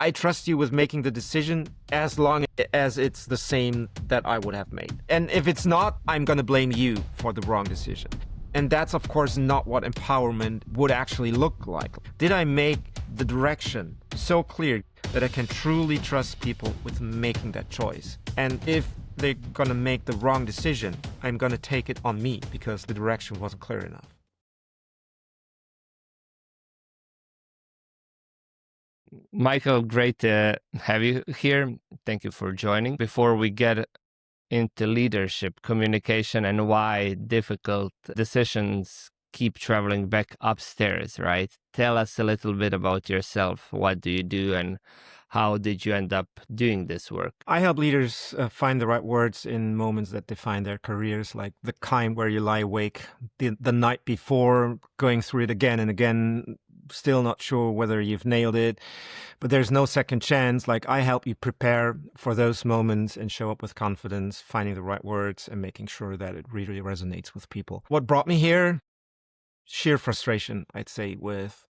I trust you with making the decision as long as it's the same that I would have made. And if it's not, I'm going to blame you for the wrong decision. And that's, of course, not what empowerment would actually look like. Did I make the direction so clear that I can truly trust people with making that choice? And if they're going to make the wrong decision, I'm going to take it on me because the direction wasn't clear enough. Michael, great to have you here. Thank you for joining. Before we get into leadership, communication, and why difficult decisions keep traveling back upstairs, right? Tell us a little bit about yourself. What do you do and how did you end up doing this work? I help leaders find the right words in moments that define their careers, like the kind where you lie awake the night before, going through it again and again, still not sure whether you've nailed it, but there's no second chance. Like, I help you prepare for those moments and show up with confidence, finding the right words and making sure that it really resonates with people. What brought me here? Sheer frustration, I'd say, with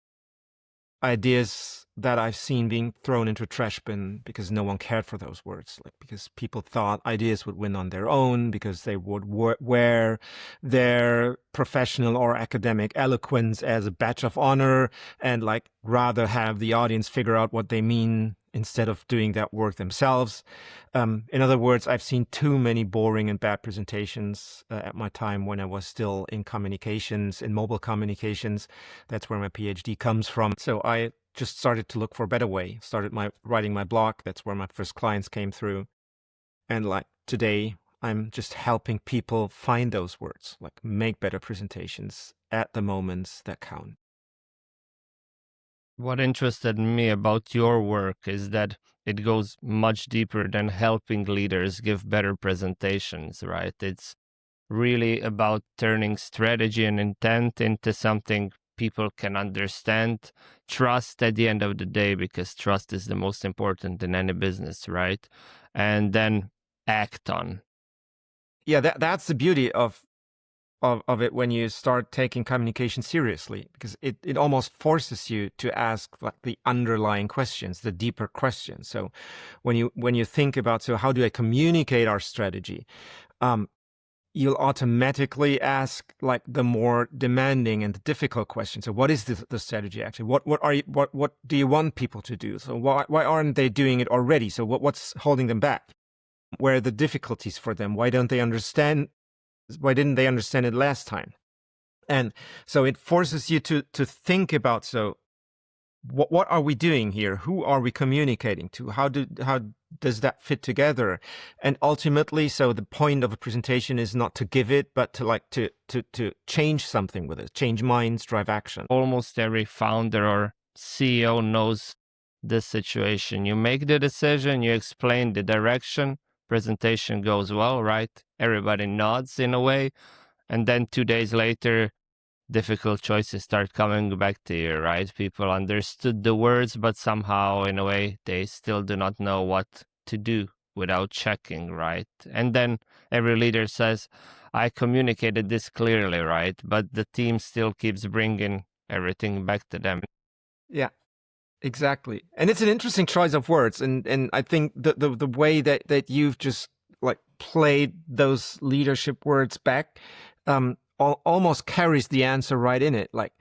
ideas that I've seen being thrown into a trash bin because no one cared for those words, like because people thought ideas would win on their own, because they would wear their professional or academic eloquence as a badge of honor and like rather have the audience figure out what they mean instead of doing that work themselves. In other words, I've seen too many boring and bad presentations at my time when I was still in communications, in mobile communications. That's where my PhD comes from. So I just started to look for a better way, started writing my blog. That's where my first clients came through. And like today, I'm just helping people find those words, like make better presentations at the moments that count. What interested me about your work is that it goes much deeper than helping leaders give better presentations, right? It's really about turning strategy and intent into something people can understand, trust at the end of the day, because trust is the most important in any business, right? And then act on. Yeah, that's the beauty of it when you start taking communication seriously, because it almost forces you to ask like the underlying questions, the deeper questions. So when you think about, so how do I communicate our strategy? You'll automatically ask like the more demanding and the difficult questions. So what is the strategy actually? What do you want people to do? So why aren't they doing it already? So what's holding them back? Where are the difficulties for them? Why didn't they understand it last time? And so it forces you to think about, so what are we doing here? Who are we communicating to? How does that fit together? And ultimately, so the point of a presentation is not to give it, but to change something with it, change minds, drive action. Almost every founder or CEO knows this situation. You make the decision, you explain the direction, presentation goes well, right? Everybody nods in a way. And then 2 days later, difficult choices start coming back to you, right? People understood the words, but somehow, in a way, they still do not know what to do without checking, right? And then every leader says, I communicated this clearly, right? But the team still keeps bringing everything back to them. Yeah. Exactly. And it's an interesting choice of words. And I think the way that you've just like played those leadership words back almost carries the answer right in it. Like,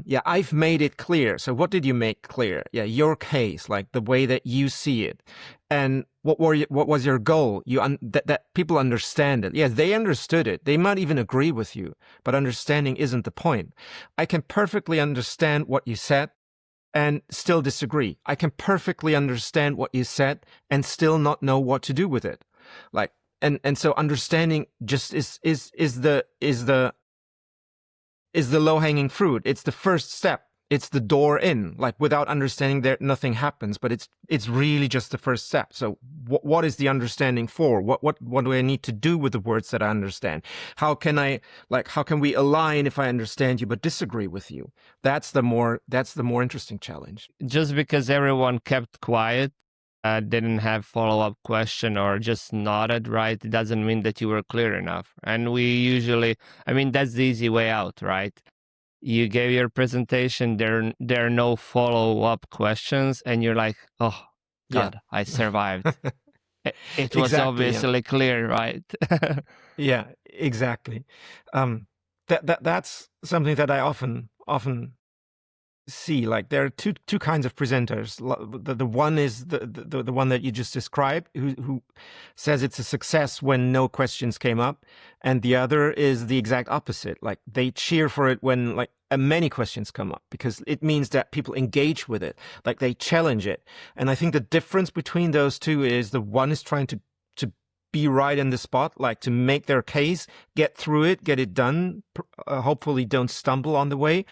yeah, I've made it clear. So what did you make clear? Yeah, your case, like the way that you see it. And what was your goal? That people understand it. Yeah, they understood it. They might even agree with you, but understanding isn't the point. I can perfectly understand what you said and still disagree. I can perfectly understand what you said and still not know what to do with it. Like, and so understanding just is the low-hanging fruit. It's the first step. It's the door in. Like, without understanding, there nothing happens. But it's really just the first step. So what is the understanding for? What do I need to do with the words that I understand? How can we align if I understand you but disagree with you? That's the more interesting challenge. Just because everyone kept quiet, didn't have follow-up question or just nodded, right? It doesn't mean that you were clear enough. And we usually, I mean, that's the easy way out, right? you gave your presentation, there are no follow-up questions, and you're like, oh Yeah. God, I survived. It was Exactly. Yeah. obviously clear, right? Yeah, exactly. That's something that I often see. Like there are two kinds of presenters. The one is the one that you just described, who says it's a success when no questions came up, and the other is the exact opposite. Like they cheer for it when like many questions come up, because it means that people engage with it, like they challenge it. And I think the difference between those two is the one is trying to be right in the spot, like to make their case, get through it, get it done, hopefully don't stumble on the way.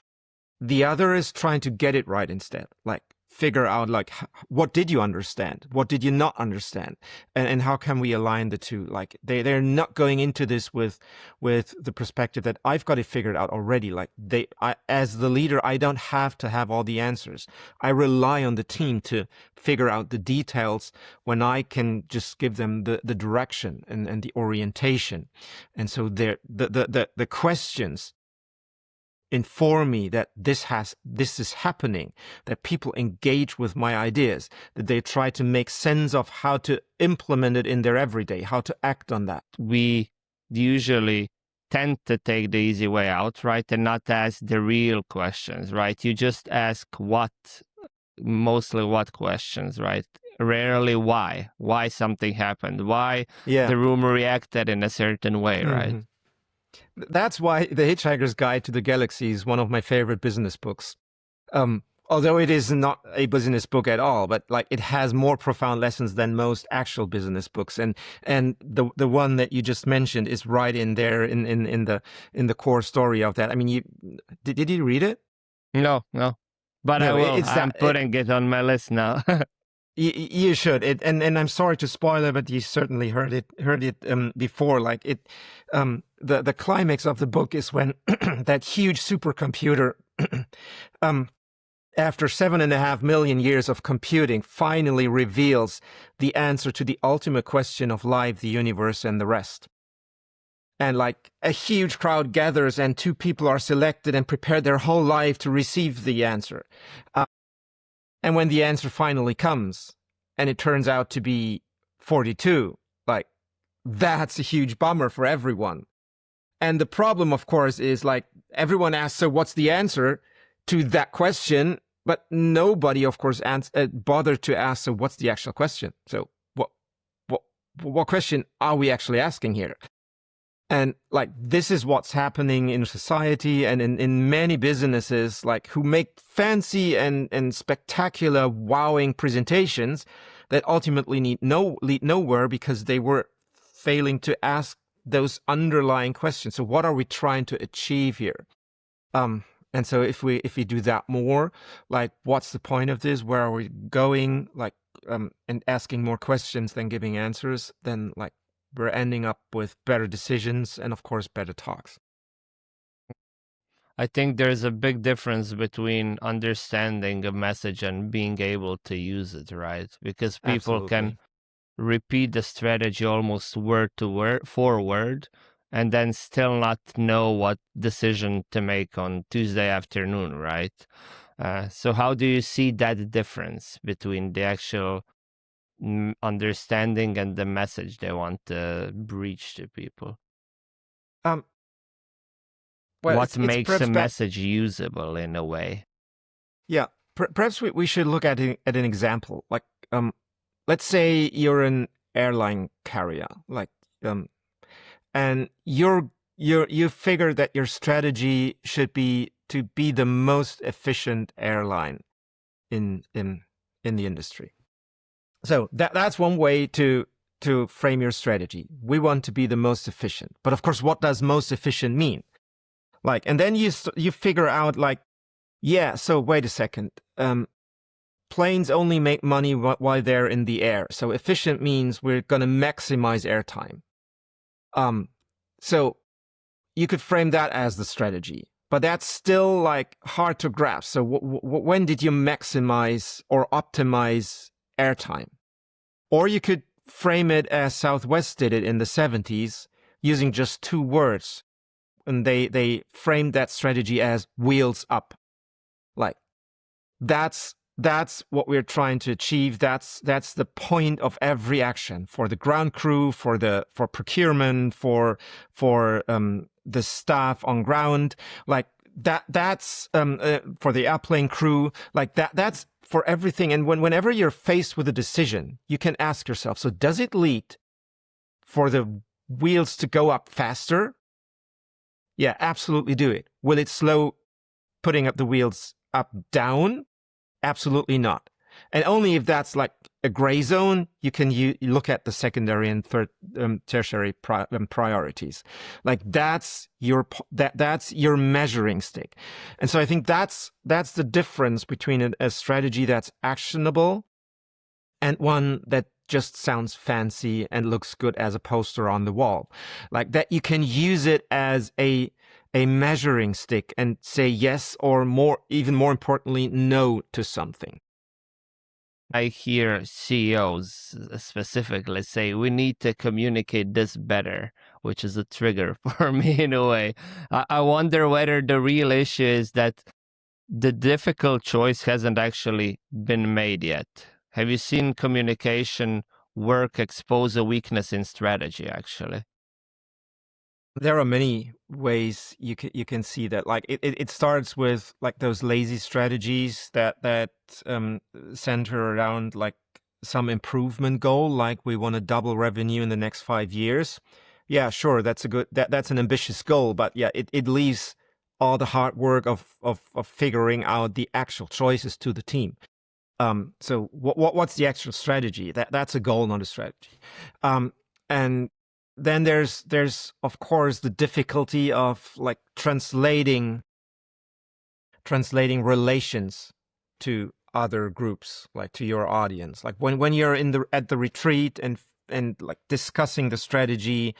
The other is trying to get it right instead, like figure out like what did you understand, what did you not understand, and how can we align the two. Like they're not going into this with the perspective that I've got it figured out already. Like as the leader, I don't have to have all the answers. I rely on the team to figure out the details when I can just give them the direction and the orientation. And so the questions inform me that this is happening, that people engage with my ideas, that they try to make sense of how to implement it in their everyday, how to act on that. We usually tend to take the easy way out, right? And not ask the real questions, right? You just ask mostly what questions, right? Rarely why something happened, why the room reacted in a certain way, right? That's why The Hitchhiker's Guide to the Galaxy is one of my favorite business books. Although it is not a business book at all, but like it has more profound lessons than most actual business books. And the one that you just mentioned is right in there in the core story of that. I mean, did you read it? No. But No, I will. I'm putting it on my list now. You should. And I'm sorry to spoil it, but you certainly heard it before. Like the climax of the book is when that huge supercomputer, after 7.5 million years of computing, finally reveals the answer to the ultimate question of life, the universe, and the rest. And like a huge crowd gathers, and 2 people are selected and prepare their whole life to receive the answer. And when the answer finally comes, and it turns out to be 42, like, that's a huge bummer for everyone. And the problem, of course, is like everyone asks, so what's the answer to that question? But nobody, of course, bothered to ask, so what's the actual question? So what question are we actually asking here? And like, this is what's happening in society and in many businesses, like who make fancy and spectacular, wowing presentations that ultimately lead nowhere because they were failing to ask those underlying questions. So what are we trying to achieve here? And so if we do that more, like, what's the point of this? Where are we going? Like, and asking more questions than giving answers, then like, we're ending up with better decisions and, of course, better talks. I think there's a big difference between understanding a message and being able to use it, right? Because people can repeat the strategy almost word to word, forward, and then still not know what decision to make on Tuesday afternoon, right? So how do you see that difference between the actual understanding and the message they want to breach to people? Well, what makes a message usable in a way? Yeah, perhaps we should look at an example. Like, let's say you're an airline carrier, like, and you figure that your strategy should be to be the most efficient airline in the industry. So that's one way to frame your strategy. We want to be the most efficient. But of course, what does most efficient mean? Like, and then you figure out, like, yeah, so wait a second. Planes only make money while they're in the air. So efficient means we're going to maximize airtime. So you could frame that as the strategy. But that's still like hard to grasp. So when did you maximize or optimize airtime? Or you could frame it as Southwest did it in the 70s, using just 2 words. and they framed that strategy as wheels up. Like that's what we're trying to achieve. That's the point of every action for the ground crew, for procurement, for the staff on ground. Like that's for the airplane crew. Like that's for everything. And whenever you're faced with a decision, you can ask yourself, so does it lead for the wheels to go up faster? Yeah, absolutely do it. Will it slow putting up the wheels up down? Absolutely not. And only if that's like a gray zone, you can you look at the secondary and third tertiary priorities. Like that's your measuring stick. And so I think that's the difference between a strategy that's actionable and one that just sounds fancy and looks good as a poster on the wall. Like that you can use it as a measuring stick and say yes or more, even more importantly, no to something. I hear CEOs specifically say we need to communicate this better, which is a trigger for me in a way. I wonder whether the real issue is that the difficult choice hasn't actually been made yet. Have you seen communication work expose a weakness in strategy, actually? There are many ways you can see that. Like it starts with like those lazy strategies that center around like some improvement goal, like we want to double revenue in the next 5 years. Yeah, sure, that's an ambitious goal, but yeah, it leaves all the hard work of figuring out the actual choices to the team. So what's the actual strategy? That's a goal, not a strategy. And then there's of course the difficulty of like translating relations to other groups, like to your audience. Like when you're at the retreat and like discussing the strategy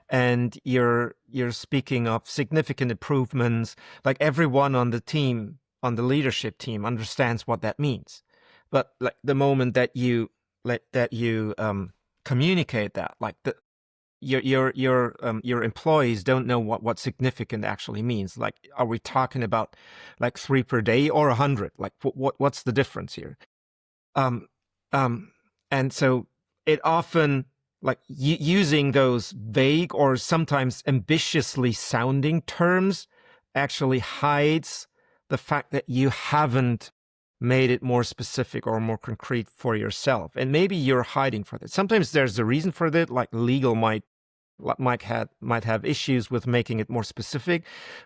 and you're speaking of significant improvements, like everyone on the team, on the leadership team, understands what that means. But like the moment that you communicate that, like your employees don't know what significant actually means. Like, are we talking about like 3 per day or 100? Like, what's the difference here? And so it often like using those vague or sometimes ambitiously sounding terms actually hides the fact that you haven't made it more specific or more concrete for yourself. And maybe you're hiding for that. Sometimes there's a reason for that, like legal might have issues with making it more specific,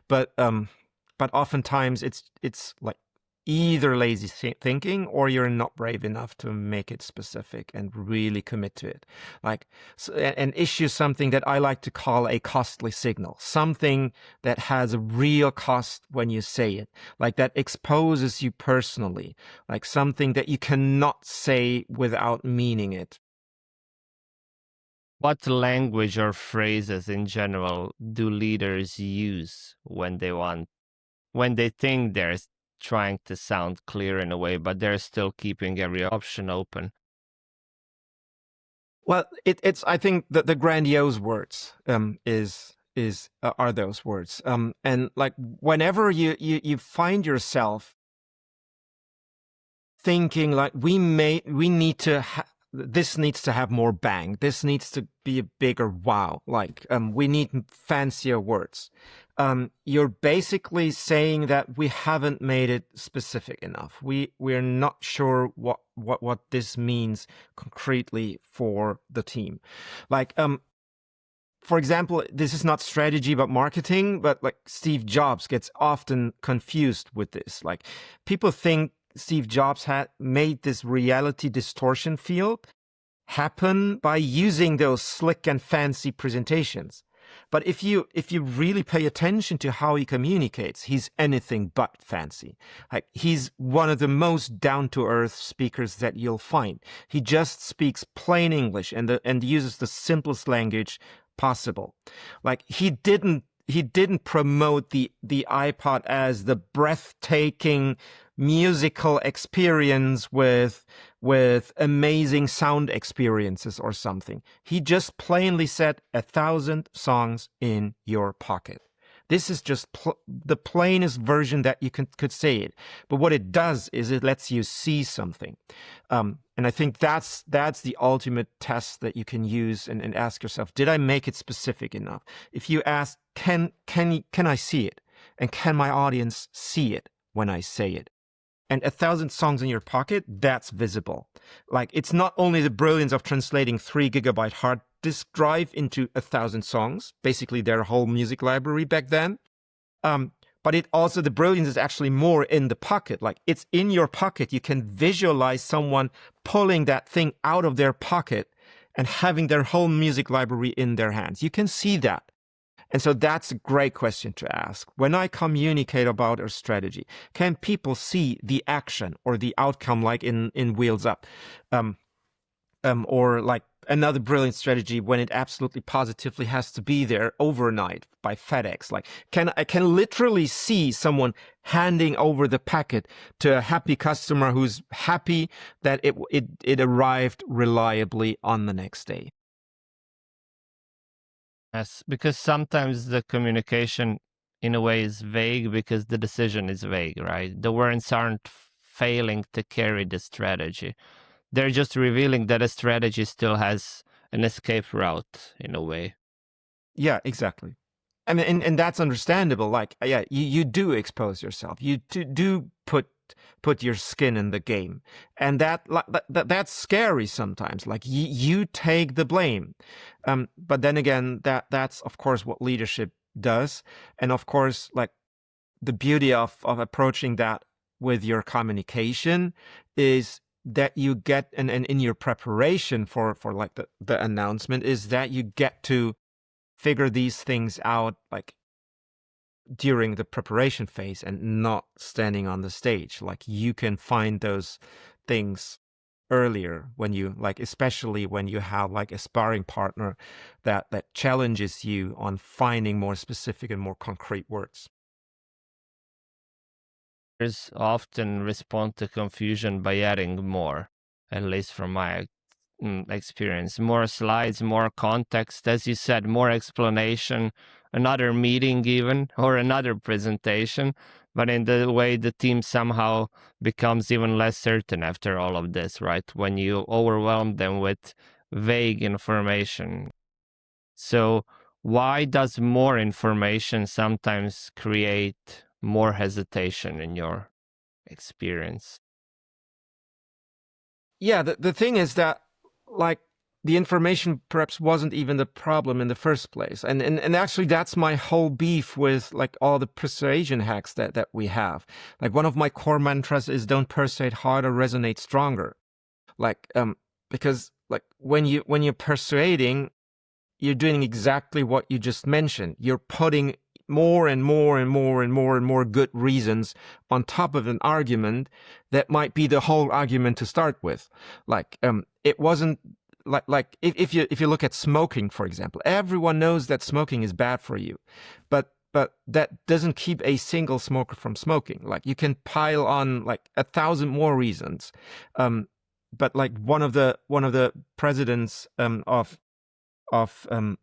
but oftentimes it's like either lazy thinking or you're not brave enough to make it specific and really commit to it. Like, and issue something that I like to call a costly signal, something that has a real cost when you say it, like that exposes you personally, like something that you cannot say without meaning it. What language or phrases in general do leaders use when they think they're trying to sound clear in a way, but they're still keeping every option open? Well, it's I think that the grandiose words are those words. And like whenever you find yourself thinking like this needs to have more bang. This needs to be a bigger wow. Like we need fancier words. You're basically saying that we haven't made it specific enough. We're not sure what this means concretely for the team. Like for example, this is not strategy but marketing, but like Steve Jobs gets often confused with this. Like people think Steve Jobs had made this reality distortion field happen by using those slick and fancy presentations. But if you really pay attention to how he communicates, he's anything but fancy. Like he's one of the most down-to-earth speakers that you'll find. He just speaks plain English and uses the simplest language possible. Like he didn't promote the iPod as the breathtaking musical experience with amazing sound experiences or something. He just plainly said 1,000 songs in your pocket. This is just the plainest version that you could say it. But what it does is it lets you see something. And I think that's the ultimate test that you can use and ask yourself, did I make it specific enough? If you ask, can I see it? And can my audience see it when I say it? And 1,000 songs in your pocket, that's visible. Like, it's not only the brilliance of translating 3 gigabyte hard disk drive into 1,000 songs, basically their whole music library back then. But it also, the brilliance is actually more in the pocket. Like, it's in your pocket. You can visualize someone pulling that thing out of their pocket and having their whole music library in their hands. You can see that. And so that's a great question to ask. When I communicate about a strategy, can people see the action or the outcome, like in Wheels Up? Or like another brilliant strategy when it absolutely positively has to be there overnight by FedEx. Like, I can literally see someone handing over the packet to a happy customer who's happy that it arrived reliably on the next day. Yes, because sometimes the communication in a way is vague because the decision is vague, right? The words aren't failing to carry the strategy. They're just revealing that a strategy still has an escape route in a way. Yeah, exactly. And that's understandable. Like, yeah, you do expose yourself. You do put your skin in the game, and that's scary sometimes. Like, you take the blame, but then again, that's of course what leadership does, and of course, like, the beauty of approaching that with your communication is that you get, and in your preparation for like the announcement, is that you get to figure these things out like during the preparation phase and not standing on the stage. Like, you can find those things earlier when you, like, especially when you have like a sparring partner that challenges you on finding more specific and more concrete words. Leaders often respond to confusion by adding more, at least from my experience. More slides, more context, as you said, more explanation, another meeting even, or another presentation. But in the way the team somehow becomes even less certain after all of this, right? When you overwhelm them with vague information. So why does more information sometimes create more hesitation in your experience? Yeah, the thing is that, like, the information perhaps wasn't even the problem in the first place. And actually that's my whole beef with like all the persuasion hacks that we have. Like, one of my core mantras is don't persuade harder, resonate stronger. Like, because like when you're persuading, you're doing exactly what you just mentioned. You're putting more and more and more and more and more good reasons on top of an argument that might be the whole argument to start with. Like, it wasn't like if you look at smoking, for example, everyone knows that smoking is bad for you, but that doesn't keep a single smoker from smoking. Like, you can pile on like 1,000 more reasons. But like one of the presidents of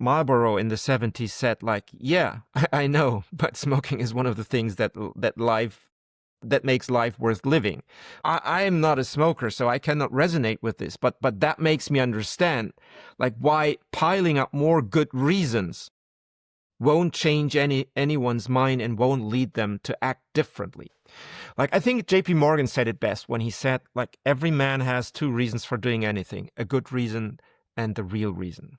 Marlboro in the 70s said, like, yeah, I know, but smoking is one of the things that makes life worth living. I am not a smoker, so I cannot resonate with this, but that makes me understand like why piling up more good reasons won't change anyone's mind and won't lead them to act differently. Like, I think JP Morgan said it best when he said, like, every man has 2 reasons for doing anything, a good reason and the real reason.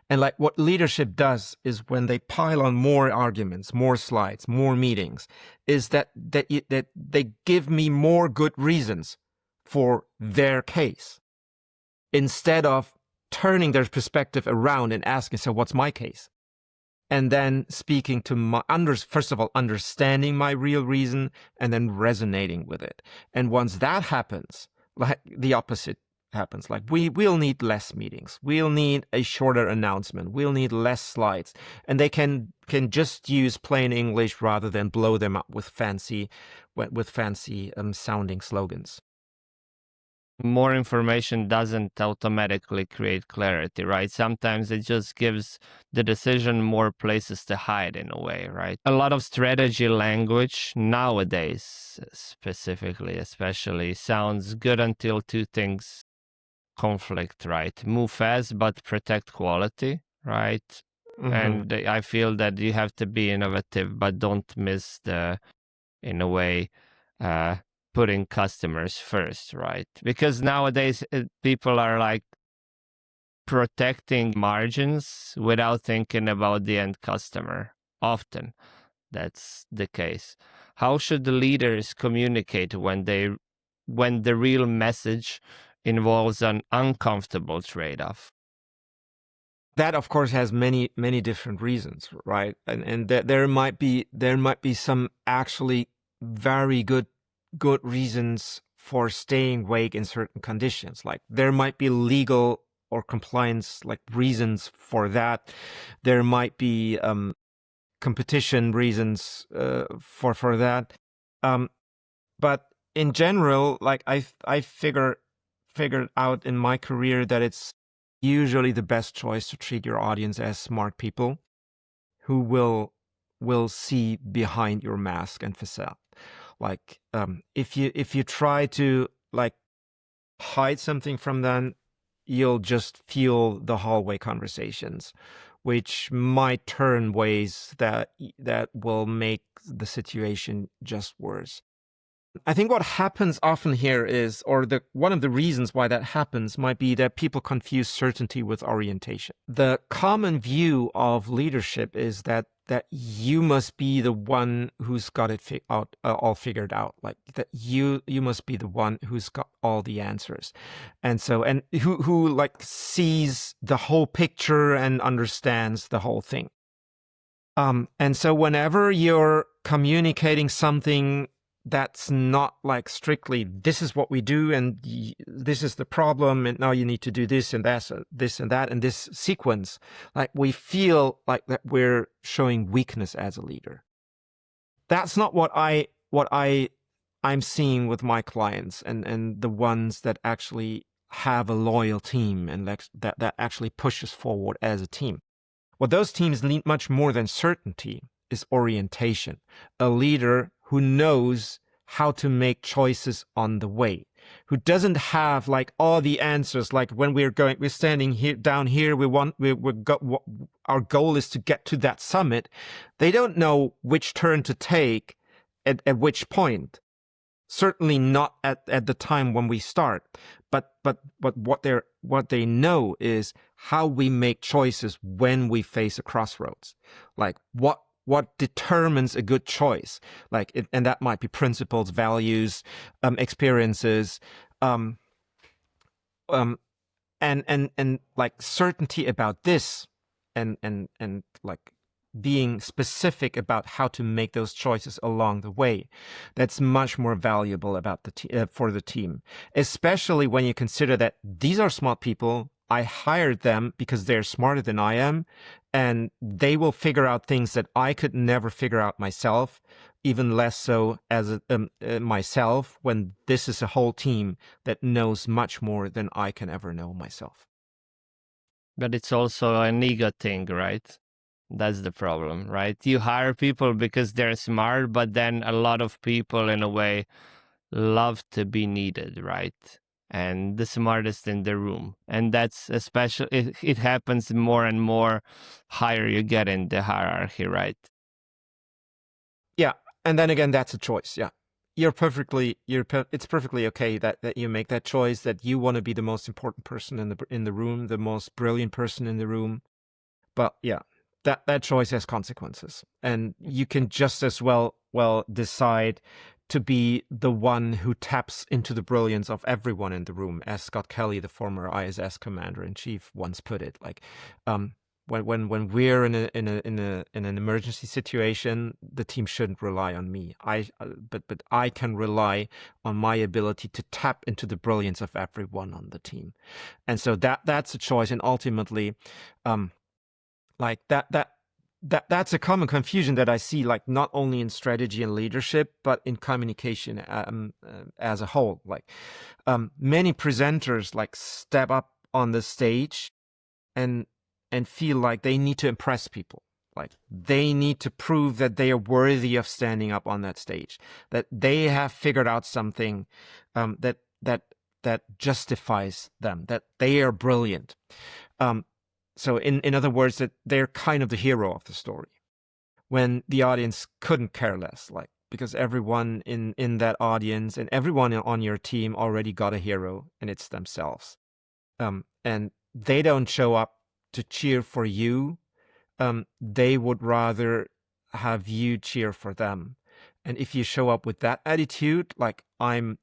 And like, what leadership does is when they pile on more arguments, more slides, more meetings, is that they give me more good reasons for their case instead of turning their perspective around and asking, so what's my case? And then speaking to first of all, understanding my real reason and then resonating with it. And once that happens, like, the opposite happens. Like, we'll need less meetings. We'll need a shorter announcement. We'll need less slides. And they can just use plain English rather than blow them up with fancy sounding slogans. more information doesn't automatically create clarity, right? Sometimes it just gives the decision more places to hide in a way, right? A lot of strategy language nowadays, specifically, especially, sounds good until two things conflict, right? Move fast, but protect quality, right? Mm-hmm. And I feel that you have to be innovative, but don't miss the, in a way, uh, putting customers first, right? Because nowadays people are like protecting margins without thinking about the end customer. Often that's the case. How should the leaders communicate when the real message involves an uncomfortable trade-off? That of course has many different reasons, right? And there might be some actually very good reasons for staying vague in certain conditions. Like there might be legal or compliance like reasons for that. There might be competition reasons for that. Um, but in general, like I figured out in my career that it's usually the best choice to treat your audience as smart people who will see behind your mask and facade. Like if you try to like hide something from them, you'll just feel the hallway conversations, which might turn ways that will make the situation just worse. I think what happens often here is, or the one of the reasons why that happens might be that people confuse certainty with orientation. The common view of leadership is that you must be the one who's got it all figured out, like that you must be the one who's got all the answers, and so and who like sees the whole picture and understands the whole thing. And so whenever you're communicating something that's not like strictly this is what we do and this is the problem and now you need to do this and that and this sequence, like we feel like that we're showing weakness as a leader. That's not what I'm seeing with my clients and the ones that actually have a loyal team and that actually pushes forward as a team. What those teams need much more than certainty is orientation. A leader who knows how to make choices on the way, who doesn't have like all the answers. Like when we're standing here down here, our goal is to get to that summit. They don't know which turn to take at which point. Certainly not at the time when we start, but what they know is how we make choices when we face a crossroads. Like what determines a good choice, and that might be principles, values, experiences, um, um, and like certainty about this, and like being specific about how to make those choices along the way. That's much more valuable about for the team, especially when you consider that these are smart people. I hired them because they're smarter than I am, and they will figure out things that I could never figure out myself, even less so as myself, when this is a whole team that knows much more than I can ever know myself. But it's also an ego thing, right? That's the problem, right? You hire people because they're smart, but then a lot of people, in a way, love to be needed, right? And the smartest in the room. And that's especially, it happens more and more higher you get in the hierarchy, right? Yeah, and then again, that's a choice. Yeah, it's perfectly okay that you make that choice, that you want to be the most important person in the room, the most brilliant person in the room. But yeah, that choice has consequences, and you can just as well decide to be the one who taps into the brilliance of everyone in the room, as Scott Kelly, the former ISS commander in chief, once put it. Like, when we're in an emergency situation, the team shouldn't rely on me. But I can rely on my ability to tap into the brilliance of everyone on the team, and so that's a choice. And ultimately, like that's a common confusion that I see, like not only in strategy and leadership, but in communication as a whole. Like many presenters like step up on the stage and feel like they need to impress people. Like they need to prove that they are worthy of standing up on that stage, that they have figured out something that justifies them, that they are brilliant. So in other words, that they're kind of the hero of the story, when the audience couldn't care less, like because everyone in that audience and everyone on your team already got a hero, and it's themselves. And they don't show up to cheer for you. They would rather have you cheer for them. And if you show up with that attitude, like I'm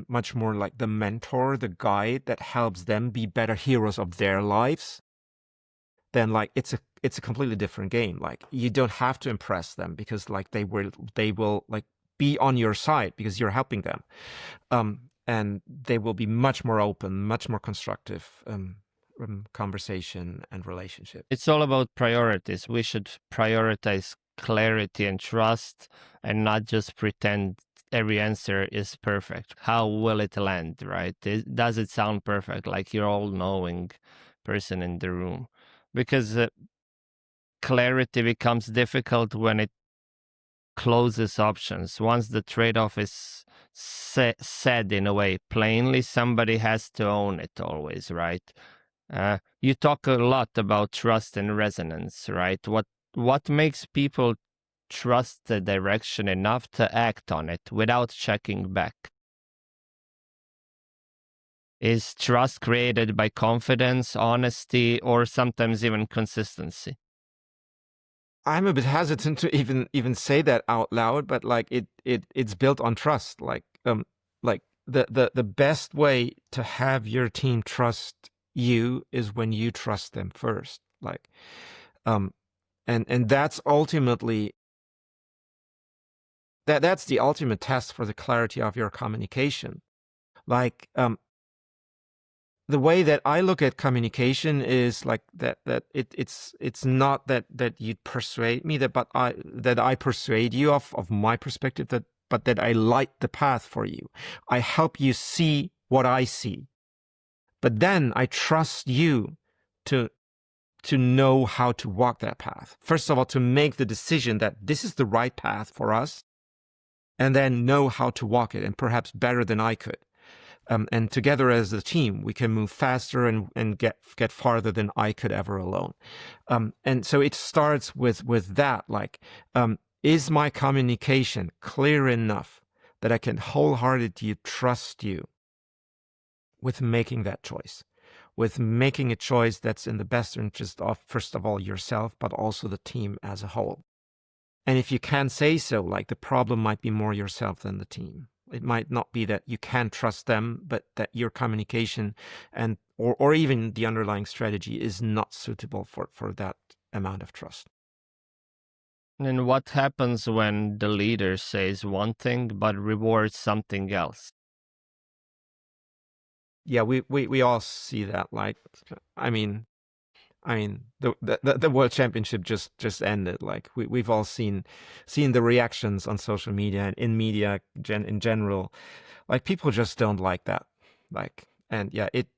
much more like the mentor, the guide that helps them be better heroes of their lives, then like it's a completely different game. Like you don't have to impress them, because like they will like be on your side because you're helping them. And they will be much more open, much more constructive conversation and relationship. It's all about priorities. We should prioritize clarity and trust, and not just pretend every answer is perfect. How will it land, right? Does it sound perfect, like you're all-knowing person in the room? Because clarity becomes difficult when it closes options. Once the trade-off is said in a way plainly, somebody has to own it always, right? You talk a lot about trust and resonance, right? What makes people trust the direction enough to act on it without checking back? Is trust created by confidence, honesty, or sometimes even consistency? I'm a bit hesitant to even say that out loud, but like it's built on trust. Like the best way to have your team trust you is when you trust them first. Like and that's ultimately that's the ultimate test for the clarity of your communication. Like the way that I look at communication is like that it's not that you persuade me, that I persuade you of my perspective, but that I light the path for you. I help you see what I see. But then I trust you to know how to walk that path. First of all, to make the decision that this is the right path for us, and then know how to walk it, and perhaps better than I could. And together as a team, we can move faster and get farther than I could ever alone. And so it starts with that, like, is my communication clear enough that I can wholeheartedly trust you with making that choice, with making a choice that's in the best interest of, first of all, yourself, but also the team as a whole. And if you can't say so, like, the problem might be more yourself than the team. It might not be that you can't trust them, but that your communication and or even the underlying strategy is not suitable for that amount of trust. And what happens when the leader says one thing but rewards something else? Yeah, we all see that. Like, I mean, the World Championship just ended. Like we've all seen the reactions on social media and in media in general. Like people just don't like that. Like, and yeah, it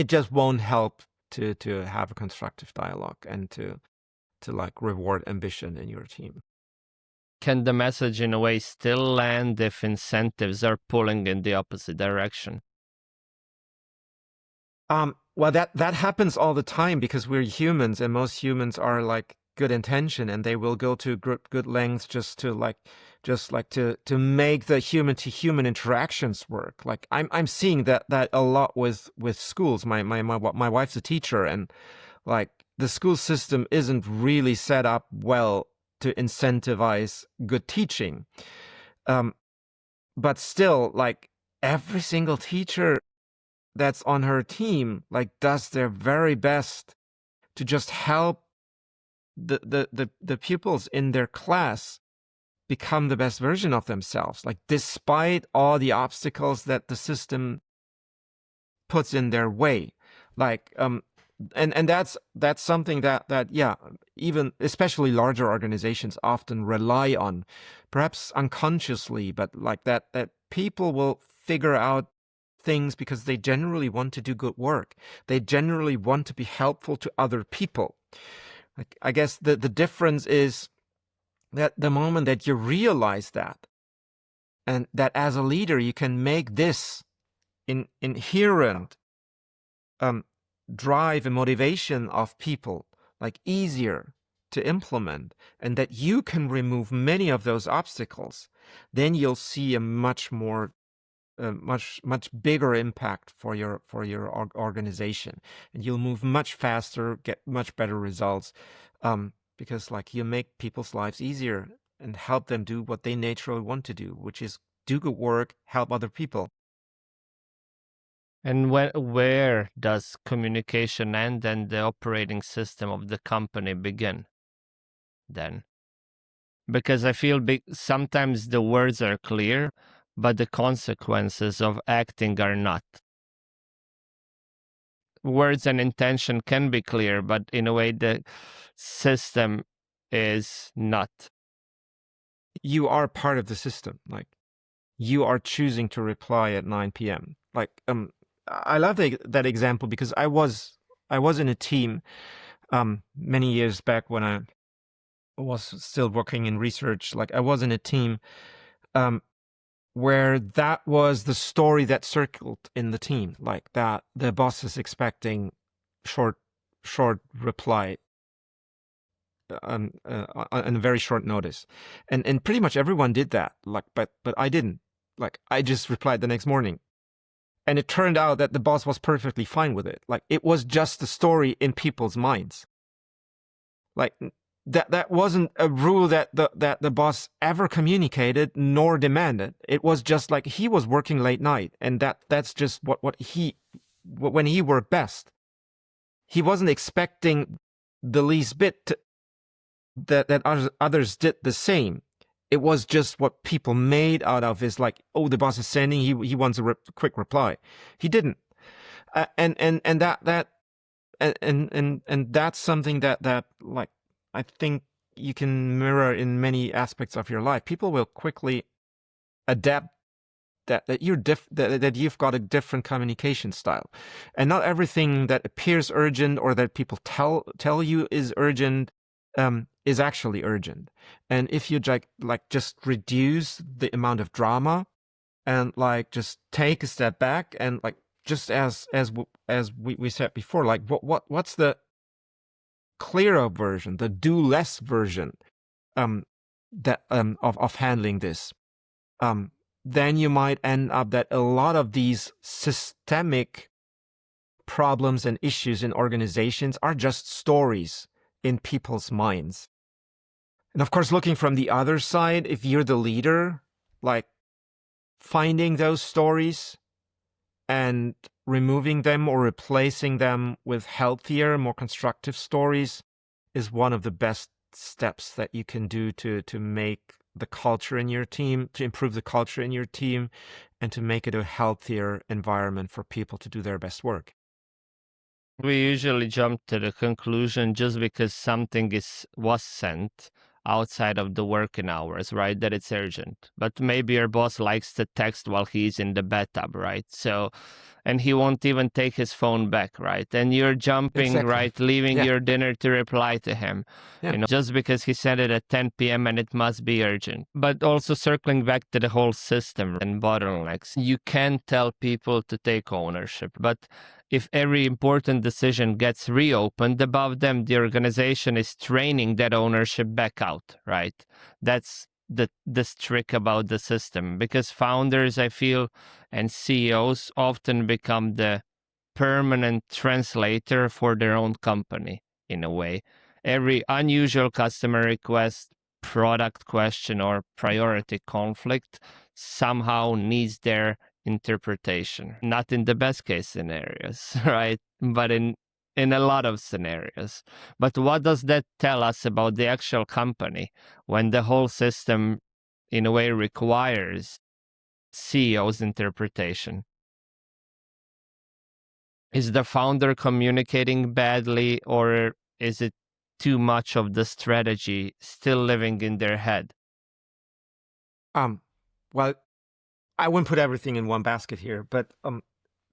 just won't help to have a constructive dialogue and to like reward ambition in your team. Can the message in a way still land if incentives are pulling in the opposite direction? Well, that happens all the time because we're humans, and most humans are like good intention, and they will go to good lengths just to make the human to human interactions work. Like I'm seeing that a lot with schools. My wife's a teacher, and like the school system isn't really set up well to incentivize good teaching. But still, like every single teacher that's on her team like does their very best to just help the pupils in their class become the best version of themselves, like despite all the obstacles that the system puts in their way. Like and that's something that yeah, even especially larger organizations often rely on, perhaps unconsciously, but like that people will figure out things because they generally want to do good work. They generally want to be helpful to other people. Like, I guess the difference is that the moment that you realize that, and that as a leader you can make this inherent um, drive and motivation of people like easier to implement, and that you can remove many of those obstacles, then you'll see a much bigger impact for your organization, and you'll move much faster, get much better results, because like you make people's lives easier and help them do what they naturally want to do, which is do good work, help other people. And where does communication end and the operating system of the company begin then? Because I feel sometimes the words are clear, but the consequences of acting are not. Words and intention can be clear, but in a way the system is not. You are part of the system. Like, you are choosing to reply at 9 p.m. Like, I love that example because I was in a team many years back when I was still working in research. Like, I was in a team where that was the story that circled in the team. Like, that the boss is expecting short reply on a very short notice, and pretty much everyone did that. Like, but I didn't. Like, I just replied the next morning, and it turned out that the boss was perfectly fine with it. Like, it was just a story in people's minds. Like, that wasn't a rule that the boss ever communicated nor demanded. It was just like he was working late night, and that's just what he when he worked best. He wasn't expecting the least bit that others did the same. It was just what people made out of his, like, oh, the boss is sending, he wants a quick reply. He didn't, and that's something that like, I think you can mirror in many aspects of your life. People will quickly adapt that you've got a different communication style, and not everything that appears urgent or that people tell you is urgent is actually urgent. And if you just reduce the amount of drama and like just take a step back and like, just as we said before, like what's the clearer version, the do less version that of handling this, then you might end up that a lot of these systemic problems and issues in organizations are just stories in people's minds. And of course, looking from the other side, if you're the leader, like, finding those stories and removing them or replacing them with healthier, more constructive stories is one of the best steps that you can do to make the culture in your team, to improve the culture in your team, and to make it a healthier environment for people to do their best work. We usually jump to the conclusion just because something was sent outside of the working hours, right? That it's urgent. But maybe your boss likes to text while he's in the bathtub, right? So, and he won't even take his phone back, right? And you're jumping, Exactly. right? Leaving Yeah. your dinner to reply to him, Yeah. just because he sent it at 10 p.m. and it must be urgent. But also circling back to the whole system and bottlenecks, you can tell people to take ownership, but if every important decision gets reopened above them, the organization is training that ownership back out, right? That's this trick about the system, because founders, I feel, and CEOs often become the permanent translator for their own company in a way. Every unusual customer request, product question, or priority conflict somehow needs their interpretation. Not in the best case scenarios, right? But in a lot of scenarios. But what does that tell us about the actual company when the whole system in a way requires CEO's interpretation? Is the founder communicating badly, or is it too much of the strategy still living in their head? Well, I wouldn't put everything in one basket here, but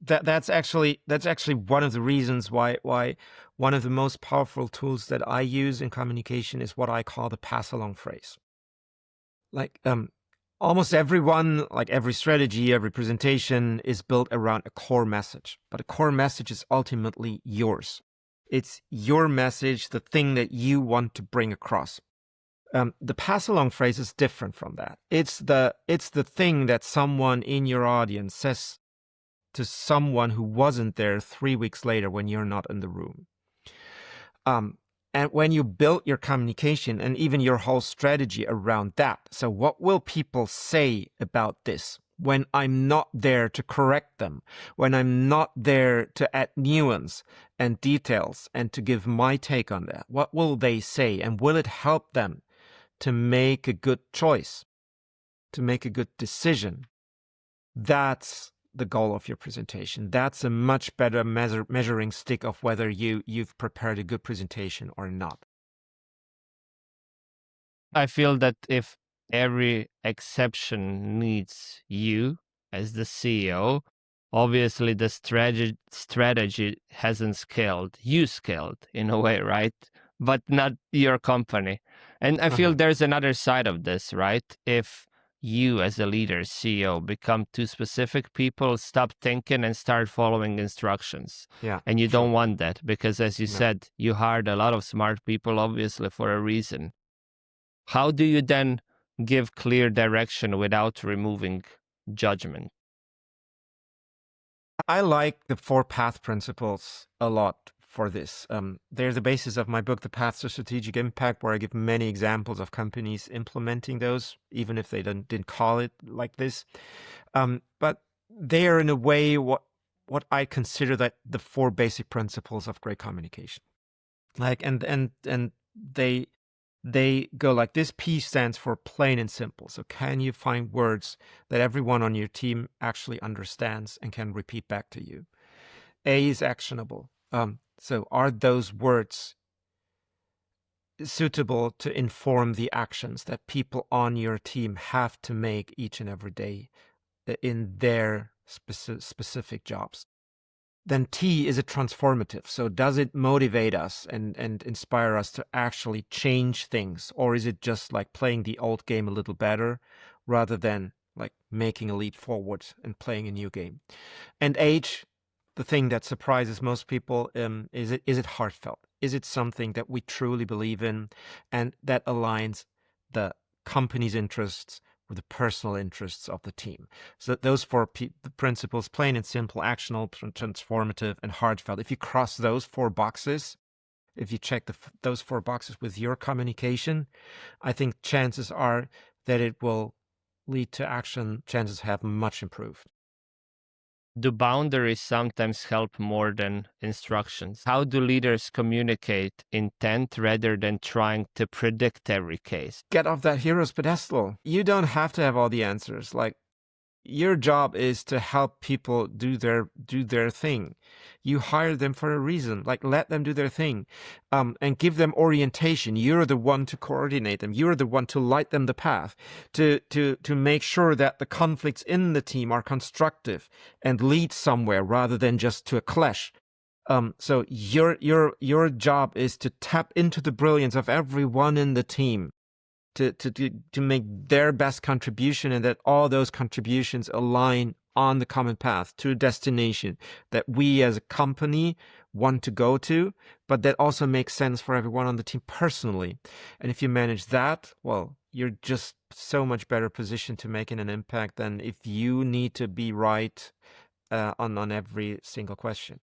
that's actually one of the reasons why one of the most powerful tools that I use in communication is what I call the pass along phrase. Like almost everyone, like every strategy, every presentation is built around a core message, but a core message is ultimately yours. It's your message, the thing that you want to bring across. The pass along phrase is different from that. It's the thing that someone in your audience says to someone who wasn't there 3 weeks later when you're not in the room. And when you build your communication and even your whole strategy around that, so what will people say about this when I'm not there to correct them, when I'm not there to add nuance and details and to give my take on that? What will they say, and will it help them to make a good choice, to make a good decision? That's the goal of your presentation. That's a much better measuring stick of whether you've prepared a good presentation or not. I feel that if every exception needs you as the CEO, obviously the strategy hasn't scaled. You scaled in a way, right? But not your company. And I feel there's another side of this, right? If you as a leader, CEO, become too specific, people stop thinking and start following instructions. Yeah. And you sure. don't want that because, as you No. said, you hired a lot of smart people, obviously, for a reason. How do you then give clear direction without removing judgment? I like the 4 path principles a lot for this. They're the basis of my book, The Path to Strategic Impact, where I give many examples of companies implementing those, even if they didn't call it like this. But they are in a way what I consider that the 4 basic principles of great communication. Like and they go like this. P stands for plain and simple. So can you find words that everyone on your team actually understands and can repeat back to you? A is actionable. So are those words suitable to inform the actions that people on your team have to make each and every day in their specific jobs? Then T is a transformative. So does it motivate us and inspire us to actually change things? Or is it just like playing the old game a little better rather than like making a leap forward and playing a new game? And H, the thing that surprises most people, is it heartfelt? Is it something that we truly believe in and that aligns the company's interests with the personal interests of the team? So those 4 the principles, plain and simple, actionable, transformative, and heartfelt. If you cross those 4 boxes, if you check those 4 boxes with your communication, I think chances are that it will lead to action. Chances have much improved. Do boundaries sometimes help more than instructions? How do leaders communicate intent rather than trying to predict every case? Get off that hero's pedestal. You don't have to have all the answers. Like, your job is to help people do their thing. You hire them for a reason. Like, let them do their thing, and give them orientation. You're the one to coordinate them. You're the one to light them the path, to make sure that the conflicts in the team are constructive and lead somewhere rather than just to a clash. So your job is to tap into the brilliance of everyone in the team, to make their best contribution, and that all those contributions align on the common path to a destination that we as a company want to go to, but that also makes sense for everyone on the team personally. And if you manage that, well, you're just so much better positioned to making an impact than if you need to be right on every single question.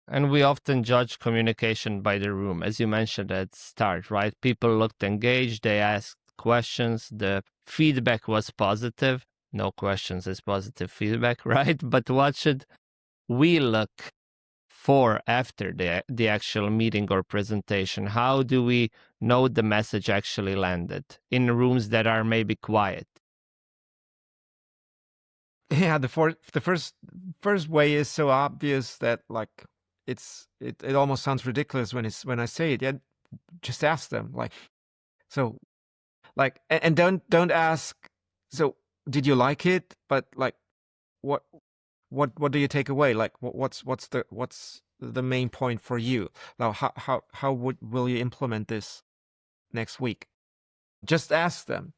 And we often judge communication by the room, as you mentioned at start, right? People looked engaged, they asked questions, the feedback was positive. No questions is positive feedback, right? But what should we look for after the actual meeting or presentation? How do we know the message actually landed in rooms that are maybe quiet? Yeah, the first way is so obvious that like it almost sounds ridiculous when I say it. Yeah, just ask them. Like, so, like, and don't ask. So, did you like it? But like, what what do you take away? Like, what's the main point for you? Now, how will you implement this next week? Just ask them,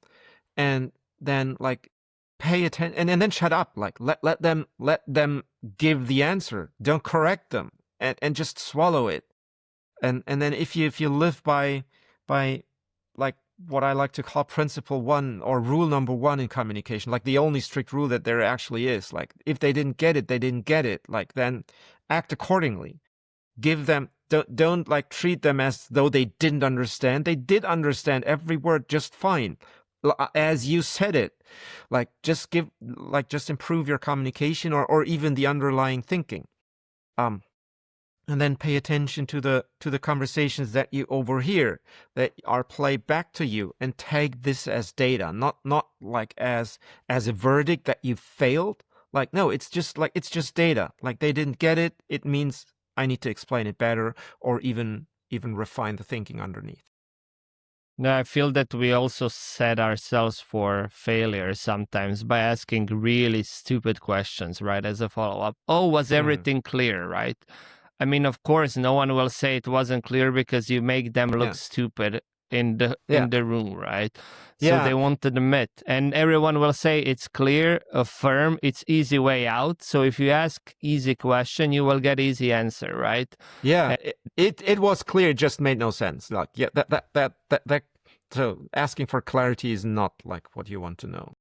and then like pay attention, and then shut up. Like, let them give the answer. Don't correct them, and just swallow it. And then if you live by like what I like to call principle one or rule number one in communication, like the only strict rule that there actually is, like if they didn't get it, they didn't get it. Like then act accordingly. Give them, don't like treat them as though they didn't understand. They did understand every word just fine, as you said it. Like just improve your communication or even the underlying thinking. Um, and then pay attention to the conversations that you overhear, that are played back to you, and take this as data, not like as a verdict that you failed. Like, no, it's just data. Like they didn't get it, it means I need to explain it better, or even refine the thinking underneath. Now, I feel that we also set ourselves for failure sometimes by asking really stupid questions, right? As a follow-up. Oh, was everything clear, right? I mean, of course, no one will say it wasn't clear because you make them look Yeah. stupid in Yeah. the room, right? So Yeah. they won't admit, and everyone will say it's clear, affirm, it's easy way out. So if you ask easy question, you will get easy answer, right? Yeah, it was clear, it just made no sense. Like, yeah, that. So asking for clarity is not like what you want to know.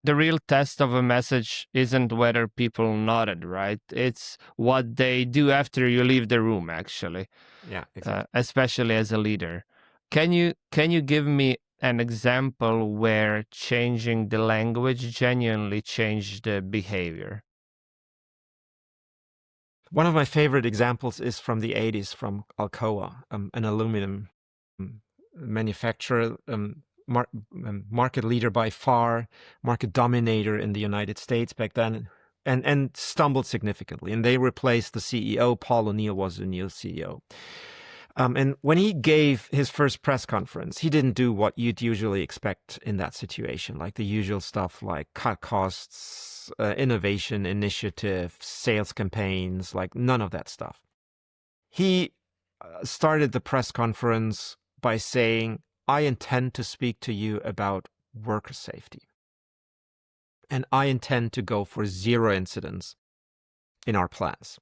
The real test of a message isn't whether people nodded, right? It's what they do after you leave the room, actually. Yeah, exactly. Especially as a leader. Can you give me an example where changing the language genuinely changed the behavior? One of my favorite examples is from the 80s, from Alcoa, an aluminum manufacturer, market leader by far, market dominator in the United States back then, and stumbled significantly. And they replaced the CEO. Paul O'Neill was the new CEO. And when he gave his first press conference, he didn't do what you'd usually expect in that situation, like the usual stuff like cut costs, innovation initiative, sales campaigns, like none of that stuff. He started the press conference by saying, I intend to speak to you about worker safety. And I intend to go for 0 incidents in our plants.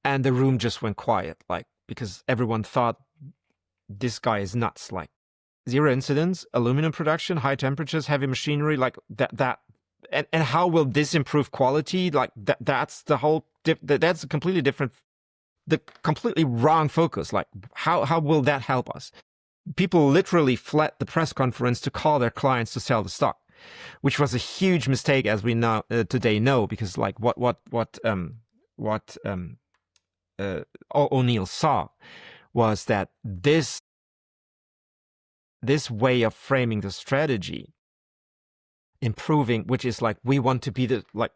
And the room just went quiet, like, because everyone thought this guy is nuts. Like, 0 incidents, aluminum production, high temperatures, heavy machinery, like that. And how will this improve quality? Like that's the whole, that's a completely different, the completely wrong focus. Like how will that help us? People literally fled the press conference to call their clients to sell the stock, which was a huge mistake, as we now today know, because like what O'Neill saw was that this way of framing the strategy, improving, which is like, we want to be the, like,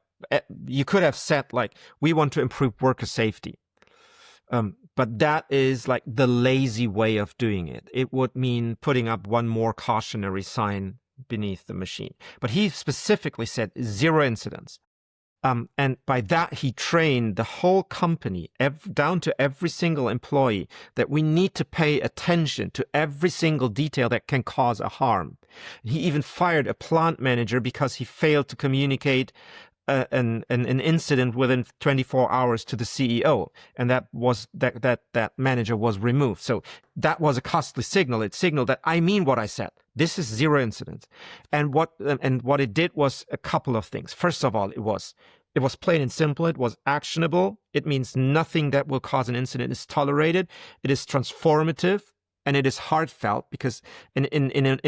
you could have said like, we want to improve worker safety. But that is like the lazy way of doing it. It would mean putting up one more cautionary sign beneath the machine. But he specifically said 0 incidents. And by that, he trained the whole company, down to every single employee, that we need to pay attention to every single detail that can cause a harm. He even fired a plant manager because he failed to communicate an incident within 24 hours to the CEO, and that manager was removed. So that was a costly signal. It signaled that I mean what I said. This is 0 incidents. And what it did was a couple of things. First of all, it was plain and simple. It was actionable. It means nothing that will cause an incident is tolerated. It is transformative. And it is heartfelt, because in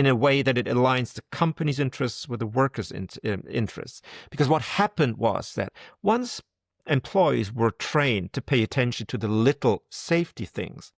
a way that it aligns the company's interests with the workers' interests. Because what happened was that once employees were trained to pay attention to the little safety things,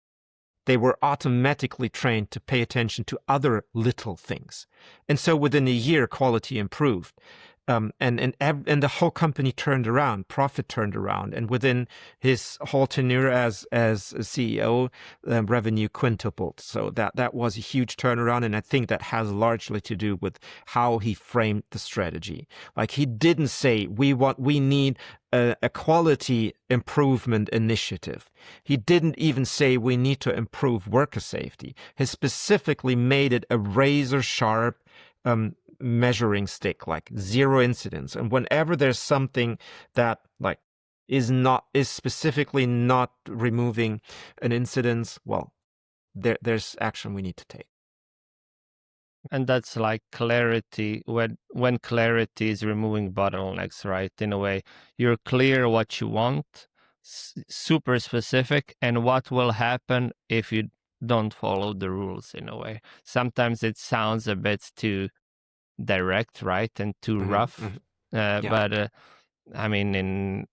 they were automatically trained to pay attention to other little things. And so within a year, quality improved. And the whole company turned around, profit turned around, and within his whole tenure as CEO, revenue quintupled. So that was a huge turnaround, and I think that has largely to do with how he framed the strategy. Like, he didn't say we need a quality improvement initiative. He didn't even say we need to improve worker safety. He specifically made it a razor sharp measuring stick, like 0 incidents. And whenever there's something that like is specifically not removing an incidence, well, there's action we need to take. And that's like clarity, when clarity is removing bottlenecks, right? In a way, you're clear what you want, super specific, and what will happen if you don't follow the rules. In a way, sometimes it sounds a bit too direct, right, and too rough. Yeah. But I mean,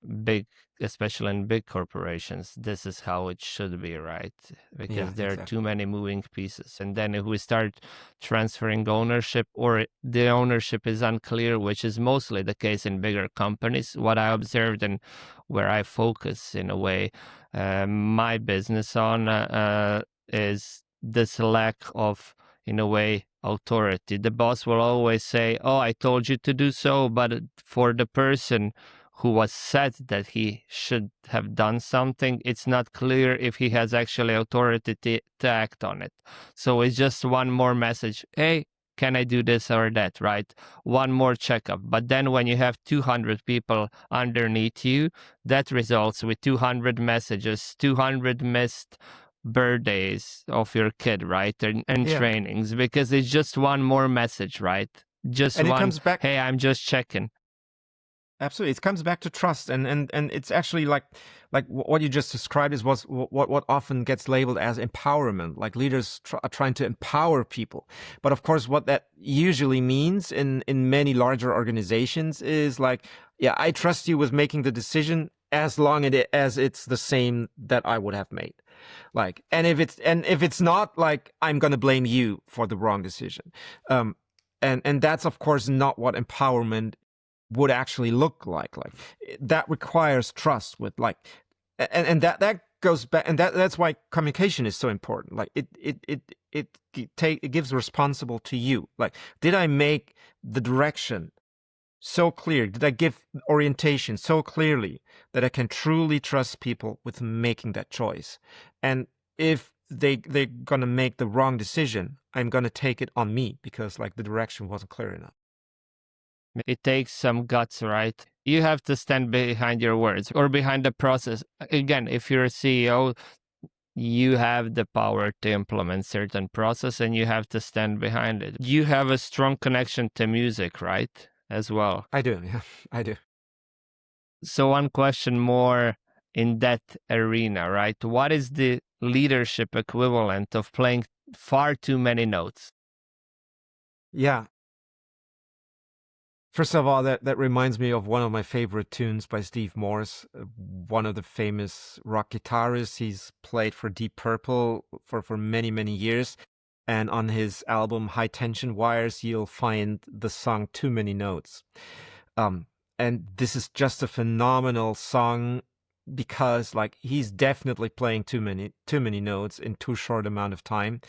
especially in big corporations, this is how it should be, right? Because there are too many moving pieces. And then if we start transferring ownership, or the ownership is unclear, which is mostly the case in bigger companies, what I observed and where I focus in a way, my business on is this lack of, in a way, authority. The boss will always say, "Oh, I told you to do so," but for the person who was said that he should have done something, it's not clear if he has actually authority to act on it. So it's just one more message. Hey, can I do this or that, right? One more checkup. But then when you have 200 people underneath you, that results with 200 messages, 200 missed birthdays of your kid, right? And trainings, because it's just one more message, right? Just and one, it comes back, hey, I'm just checking. Absolutely. It comes back to trust. And it's actually like what you just described is what often gets labeled as empowerment. Like, leaders are trying to empower people. But of course, what that usually means in many larger organizations is like, yeah, I trust you with making the decision as long as it's the same that I would have made. Like, and if it's not, like, I'm going to blame you for the wrong decision. And that's, of course, not what empowerment would actually look like. Like, that requires trust with, like, and that goes back, and that's why communication is so important. Like, it gives responsible to you. Like, did I make the direction so clear? Did I give orientation so clearly that I can truly trust people with making that choice? And if they're gonna make the wrong decision, I'm gonna take it on me, because like the direction wasn't clear enough. It takes some guts, right? You have to stand behind your words or behind the process. Again, if you're a CEO, you have the power to implement certain process and you have to stand behind it. You have a strong connection to music, right? As well. I do, yeah, I do. So one question more in that arena, right? What is the leadership equivalent of playing far too many notes? Yeah. First of all, that reminds me of one of my favorite tunes by Steve Morse, one of the famous rock guitarists. He's played for Deep Purple for many years. And on his album High Tension Wires, you'll find the song Too Many Notes. And this is just a phenomenal song, because like, he's definitely playing too many notes in too short amount of time,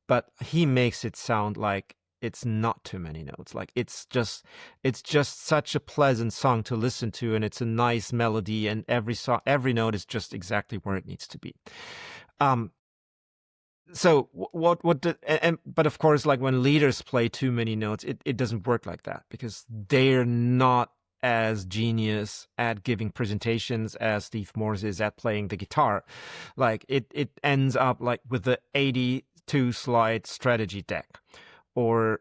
but he makes it sound like it's not too many notes. Like, it's just such a pleasant song to listen to, and it's a nice melody, and every note is just exactly where it needs to be. So but of course, like, when leaders play too many notes, it doesn't work like that, because they're not as genius at giving presentations as Steve Morse is at playing the guitar. Like, it ends up like with the 82 slide strategy deck, or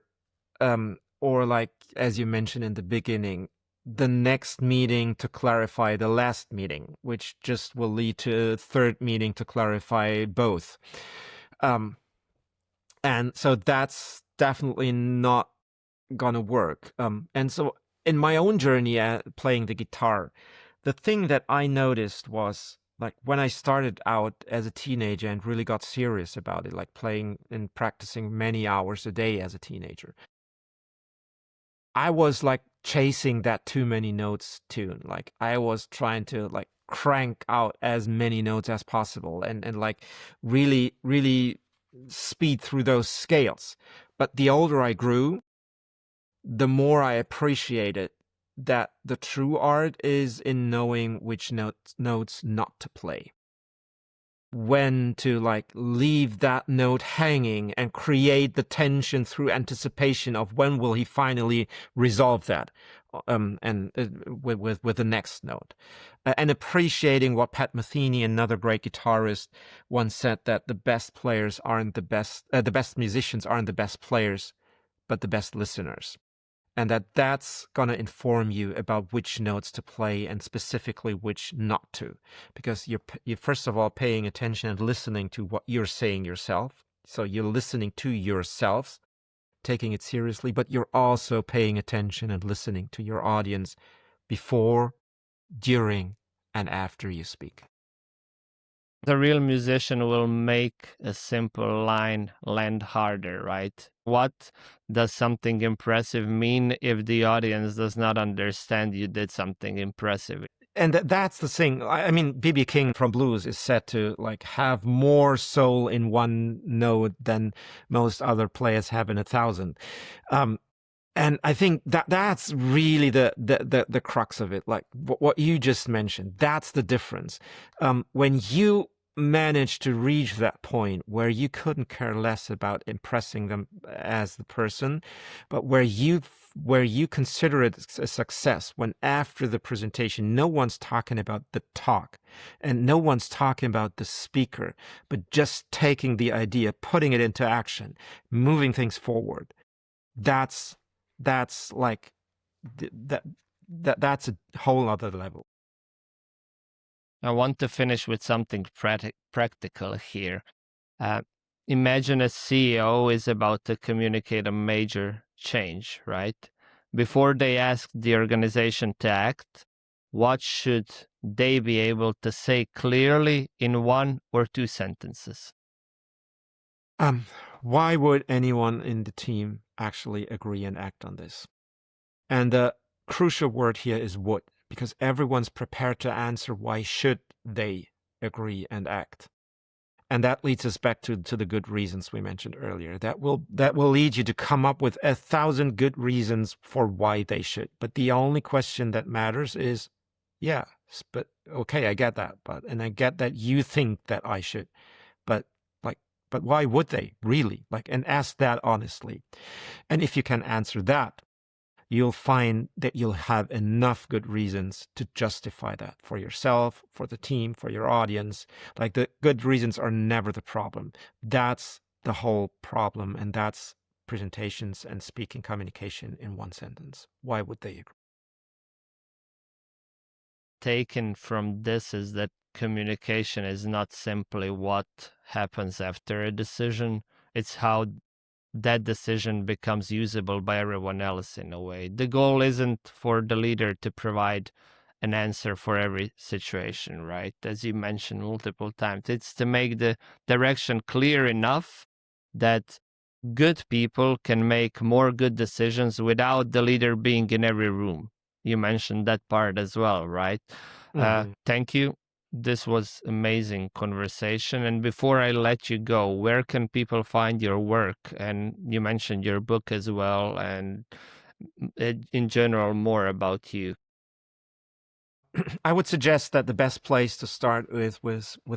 like, as you mentioned in the beginning, the next meeting to clarify the last meeting, which just will lead to a third meeting to clarify both. And so that's definitely not gonna work. And so in my own journey at playing the guitar, the thing that I noticed was like when I started out as a teenager and really got serious about it, like playing and practicing many hours a day as a teenager, I was like chasing that too many notes tune. Like I was trying to like crank out as many notes as possible and like really speed through those scales. But the older I grew, the more I appreciated that the true art is in knowing which notes not to play, when to like leave that note hanging and create the tension through anticipation of when will he finally resolve that, and with the next note, and appreciating what Pat Metheny, another great guitarist, once said, that the best players aren't the best musicians aren't the best players, but the best listeners, and that's going to inform you about which notes to play and specifically which not to, because you're first of all paying attention and listening to what you're saying yourself. So you're listening to yourself, taking it seriously, but you're also paying attention and listening to your audience before, during, and after you speak. The real musician will make a simple line land harder, right? What does something impressive mean if the audience does not understand you did something impressive? And that's the thing. I mean, B.B. King from blues is said to like have more soul in one note than most other players have in 1,000. And I think that's really the crux of it. Like what you just mentioned, that's the difference. When you manage to reach that point where you couldn't care less about impressing them as the person, but where you consider it a success, when after the presentation no one's talking about the talk and no one's talking about the speaker, but just taking the idea, putting it into action, moving things forward. That's like that's a whole other level. I want to finish with something practical here. Imagine a CEO is about to communicate a major change, right? Before they ask the organization to act, what should they be able to say clearly in 1 or 2 sentences? Why would anyone in the team actually agree and act on this? And the crucial word here is would, because everyone's prepared to answer why should they agree and act. And that leads us back to the good reasons we mentioned earlier. That will lead you to come up with 1,000 good reasons for why they should. But the only question that matters is, yeah, but okay, I get that, and I get that you think that I should, but why would they really? Like, and ask that honestly. And if you can answer that, you'll find that you'll have enough good reasons to justify that for yourself, for the team, for your audience. Like, the good reasons are never the problem. That's the whole problem. And that's presentations and speaking communication in one sentence. Why would they agree? Taken from this is that communication is not simply what happens after a decision, it's how that decision becomes usable by everyone else in a way. The goal isn't for the leader to provide an answer for every situation, right? As you mentioned multiple times, it's to make the direction clear enough that good people can make more good decisions without the leader being in every room. You mentioned that part as well, right? Thank you. This was amazing conversation. And before I let you go, where can people find your work? And you mentioned your book as well, and in general, more about you. I would suggest that the best place to start with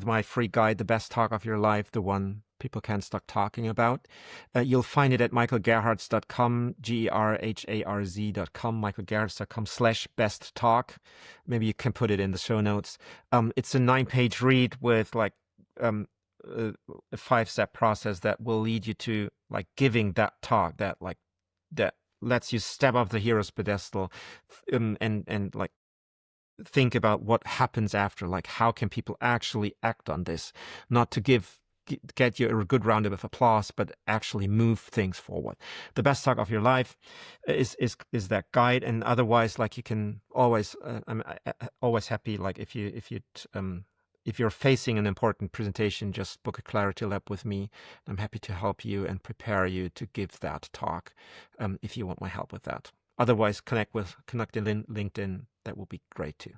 my free guide, The Best Talk of Your Life, the one people can't stop talking about. You'll find it at michaelgerharz.com, GERHARZ.com, michaelgerharz.com/best talk. Maybe you can put it in the show notes. It's a 9-page read with like a 5-step process that will lead you to like giving that talk that lets you step off the hero's pedestal, and like think about what happens after, like how can people actually act on this, not to get you a good round of applause, but actually move things forward. The Best Talk of Your Life is that guide, and otherwise, like, you can always I'm always happy, like, if you'd if you're facing an important presentation, just book a Clarity Lab with me. I'm happy to help you and prepare you to give that talk if you want my help with that. Otherwise, connect in LinkedIn. That will be great too.